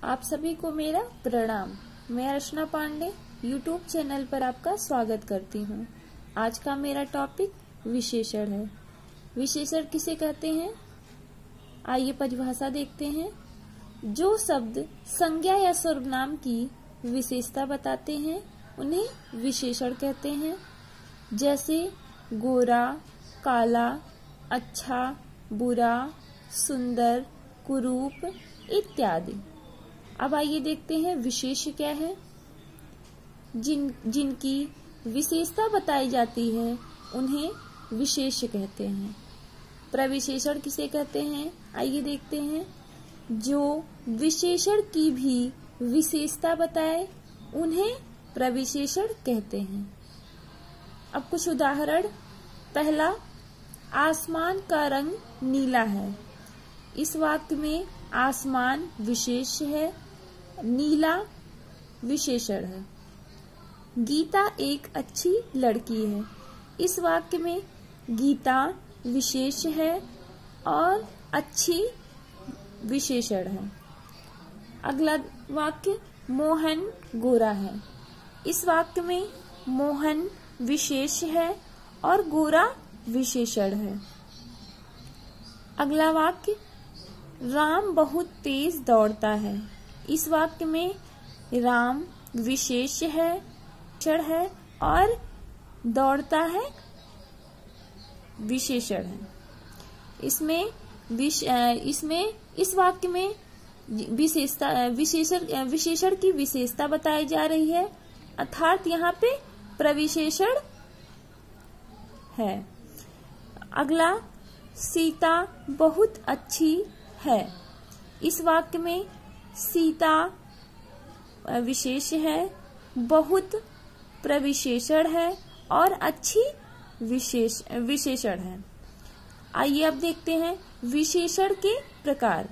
आप सभी को मेरा प्रणाम। मैं अर्चना पांडे यूट्यूब चैनल पर आपका स्वागत करती हूँ। आज का मेरा टॉपिक विशेषण है। विशेषण किसे कहते हैं, आइए परिभाषा देखते हैं। जो शब्द संज्ञा या सर्वनाम की विशेषता बताते हैं उन्हें विशेषण कहते हैं। जैसे गोरा, काला, अच्छा, बुरा, सुंदर, कुरूप इत्यादि। अब आइए देखते हैं विशेष क्या है। जिनकी विशेषता बताई जाती है उन्हें विशेष कहते हैं। प्रविशेषण किसे कहते हैं, आइए देखते हैं। जो विशेषण की भी विशेषता बताए उन्हें प्रविशेषण कहते हैं। अब कुछ उदाहरण। पहला, आसमान का रंग नीला है। इस वाक्य में आसमान विशेष है, नीला विशेषण है। गीता एक अच्छी लड़की है। इस वाक्य में गीता विशेष है और अच्छी विशेषण है। अगला वाक्य, मोहन गोरा है। इस वाक्य में मोहन विशेष है और गोरा विशेषण है। अगला वाक्य, राम बहुत तेज दौड़ता है। इस वाक्य में राम विशेष है और दौड़ता है विशेषण है। इस वाक्य में विशेषण की विशेषता बताई जा रही है, अर्थात यहाँ पे प्रविशेषण है। अगला, सीता बहुत अच्छी है। इस वाक्य में सीता विशेष है, बहुत प्रविशेषण है और अच्छी विशेषण है। आइए अब देखते हैं विशेषण के प्रकार।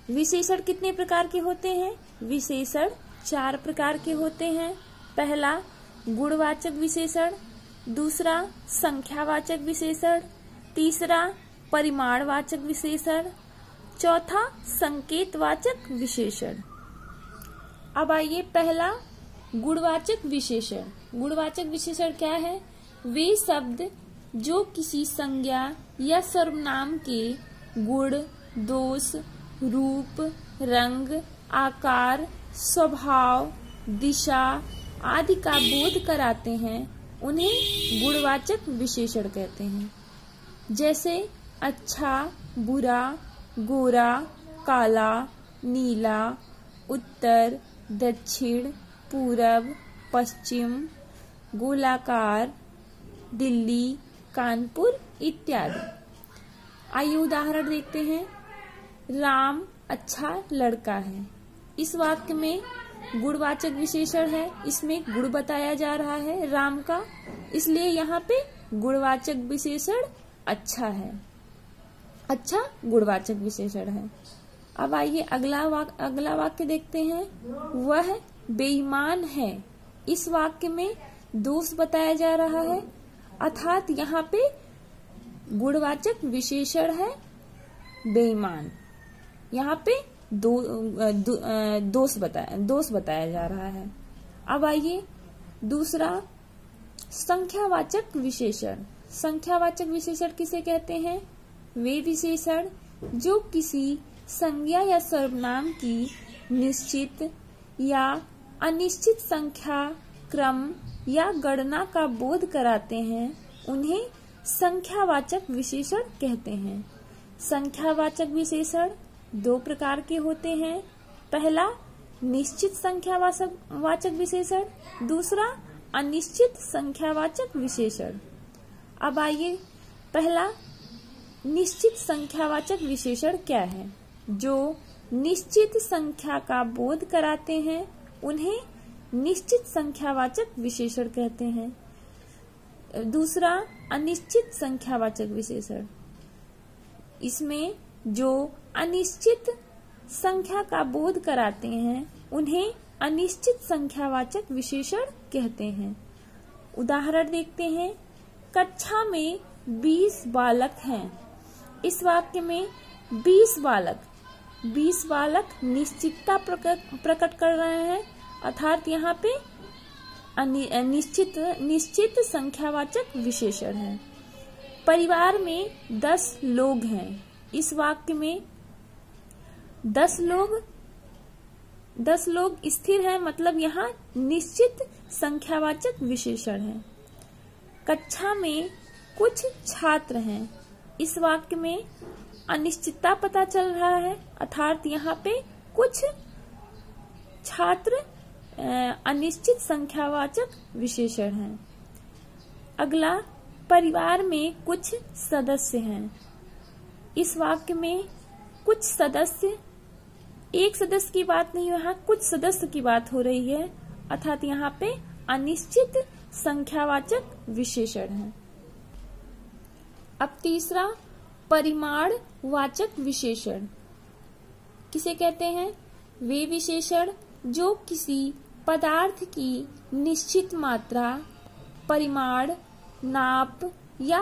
विशेषण कितने प्रकार के होते हैं? विशेषण 4 प्रकार के होते हैं। पहला, गुणवाचक विशेषण। दूसरा, संख्यावाचक विशेषण। तीसरा, परिमाणवाचक विशेषण। चौथा, संकेतवाचक विशेषण। अब आइए पहला, गुणवाचक विशेषण। गुणवाचक विशेषण क्या है? वे शब्द जो किसी संज्ञा या सर्वनाम के गुण, दोष, रूप, रंग, आकार, स्वभाव, दिशा आदि का बोध कराते हैं उन्हें गुणवाचक विशेषण कहते हैं। जैसे अच्छा, बुरा, गोरा, काला, नीला, उत्तर, दक्षिण, पूरब, पश्चिम, गोलाकार, दिल्ली, कानपुर इत्यादि। आइए उदाहरण देखते हैं। राम अच्छा लड़का है। इस वाक्य में गुणवाचक विशेषण है, इसमें गुण बताया जा रहा है राम का, इसलिए यहाँ पे गुणवाचक विशेषण अच्छा है। अच्छा गुणवाचक विशेषण है। अब आइए अगला वाक्य देखते हैं। वह बेईमान है। इस वाक्य में दोष बताया जा रहा है, अर्थात यहाँ पे गुणवाचक विशेषण है बेईमान। यहाँ पे दोष बताया जा रहा है। अब आइए दूसरा, संख्यावाचक विशेषण। संख्यावाचक विशेषण किसे कहते हैं? वे विशेषण जो किसी संज्ञा या सर्वनाम की निश्चित या अनिश्चित संख्या, क्रम या गणना का बोध कराते हैं उन्हें संख्यावाचक विशेषण कहते हैं। संख्यावाचक विशेषण 2 प्रकार के होते हैं। पहला, निश्चित संख्यावाचक विशेषण। दूसरा, अनिश्चित संख्यावाचक विशेषण। अब आइए पहला, निश्चित संख्यावाचक विशेषण क्या है? जो निश्चित संख्या का बोध कराते हैं उन्हें निश्चित संख्यावाचक विशेषण कहते हैं। दूसरा, अनिश्चित संख्यावाचक विशेषण। इसमें जो अनिश्चित संख्या का बोध कराते हैं उन्हें अनिश्चित संख्यावाचक विशेषण कहते हैं। उदाहरण देखते हैं। कक्षा में 20 बालक हैं। इस वाक्य में 20 बालक 20 बालक निश्चितता प्रकट कर रहे हैं, अर्थात यहाँ पे निश्चित संख्यावाचक विशेषण है। परिवार में 10 लोग हैं। इस वाक्य में 10 लोग स्थिर हैं, मतलब यहाँ निश्चित संख्यावाचक विशेषण है। कक्षा में कुछ छात्र हैं। इस वाक्य में अनिश्चितता पता चल रहा है, अर्थात यहाँ पे कुछ छात्र अनिश्चित संख्यावाचक विशेषण हैं। अगला, परिवार में कुछ सदस्य हैं। इस वाक्य में कुछ सदस्य, एक सदस्य की बात नहीं, यहाँ कुछ सदस्य की बात हो रही है, अर्थात यहाँ पे अनिश्चित संख्यावाचक विशेषण है। अब तीसरा, परिमाणवाचक विशेषण किसे कहते हैं? वे विशेषण जो किसी पदार्थ की निश्चित मात्रा, परिमाण, नाप या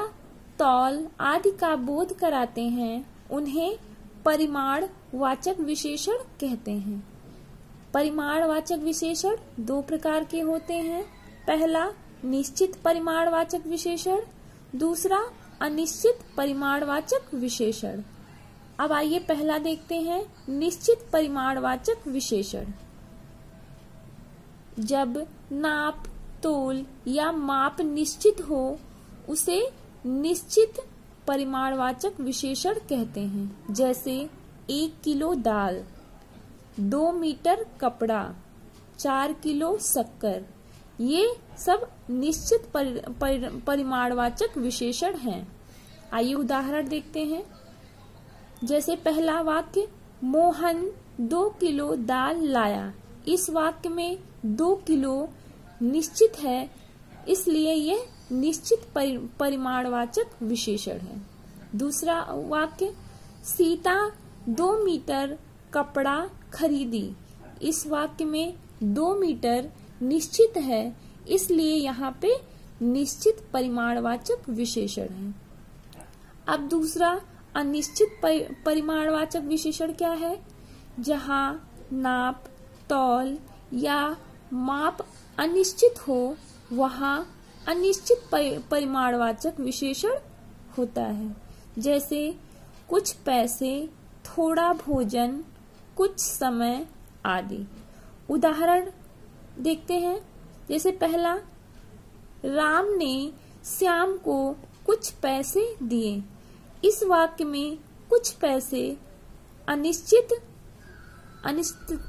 तौल आदि का बोध कराते हैं, उन्हें परिमाणवाचक विशेषण कहते हैं। परिमाणवाचक विशेषण 2 प्रकार के होते हैं। पहला, निश्चित परिमाणवाचक विशेषण, दूसरा अनिश्चित परिमाणवाचक विशेषण। अब आइए पहला देखते हैं, निश्चित परिमाणवाचक विशेषण। जब नाप, तोल या माप निश्चित हो, उसे निश्चित परिमाणवाचक विशेषण कहते हैं। जैसे 1 किलो दाल, 2 मीटर कपड़ा, 4 किलो शक्कर, ये सब निश्चित परिमाणवाचक विशेषण हैं। आइए उदाहरण देखते हैं। जैसे पहला वाक्य, मोहन 2 किलो दाल लाया। इस वाक्य में 2 किलो निश्चित है, इसलिए ये निश्चित परिमाणवाचक विशेषण है। दूसरा वाक्य, सीता 2 मीटर कपड़ा खरीदी। इस वाक्य में 2 मीटर निश्चित है, इसलिए यहाँ पे निश्चित परिमाणवाचक विशेषण है। अब दूसरा अनिश्चित परिमाणवाचक विशेषण क्या है? जहाँ नाप, तौल या माप अनिश्चित हो, वहाँ अनिश्चित परिमाणवाचक विशेषण होता है। जैसे कुछ पैसे, थोड़ा भोजन, कुछ समय आदि। उदाहरण देखते हैं। जैसे पहला, राम ने श्याम को कुछ पैसे दिए। इस वाक्य में कुछ पैसे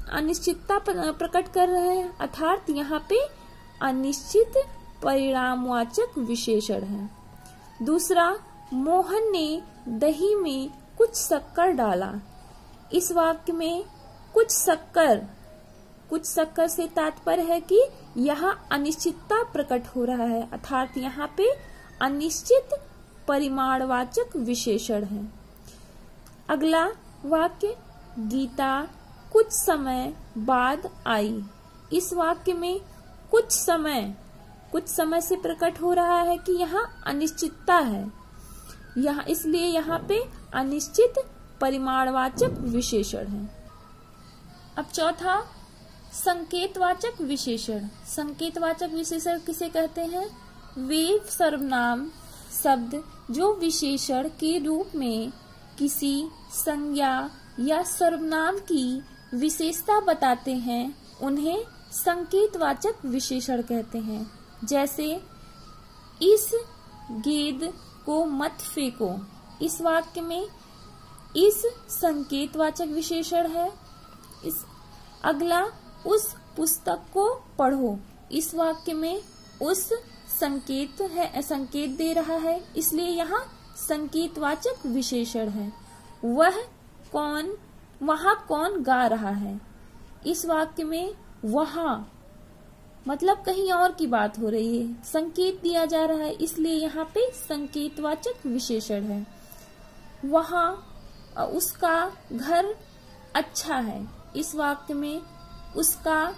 अनिश्चितता प्रकट कर रहे हैं, अर्थात यहाँ पे अनिश्चित परिणामवाचक विशेषण है। दूसरा, मोहन ने दही में कुछ शक्कर डाला। इस वाक्य में कुछ शक्कर से तात्पर्य है कि यहाँ अनिश्चितता प्रकट हो रहा है, अर्थात यहाँ पे अनिश्चित परिमाणवाचक विशेषण है। अगला वाक्य, गीता कुछ समय बाद आई। इस वाक्य में कुछ समय से प्रकट हो रहा है कि यहाँ अनिश्चितता है, इसलिए यहाँ पे अनिश्चित परिमाणवाचक विशेषण है। अब चौथा, संकेतवाचक विशेषण। संकेतवाचक विशेषण किसे कहते हैं? वे सर्वनाम शब्द जो विशेषण के रूप में किसी संज्ञा या सर्वनाम की विशेषता बताते हैं, उन्हें संकेतवाचक विशेषण कहते हैं। जैसे इस गेंद को मत फेंको। इस वाक्य में इस संकेतवाचक विशेषण है। अगला, उस पुस्तक को पढ़ो। इस वाक्य में उस संकेत दे रहा है, इसलिए यहाँ संकेतवाचक विशेषण है। वहाँ कौन गा रहा है। इस वाक्य में वहाँ मतलब कहीं और की बात हो रही है, संकेत दिया जा रहा है, इसलिए यहाँ पे संकेतवाचक विशेषण है। वहाँ उसका घर अच्छा है। इस वाक्य में उसका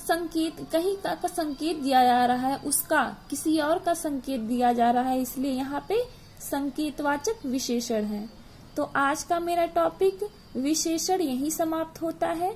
संकेत, कहीं का संकेत दिया जा रहा है, उसका किसी और का संकेत दिया जा रहा है, इसलिए यहाँ पे संकेतवाचक विशेषण है। तो आज का मेरा टॉपिक विशेषण यहीं समाप्त होता है।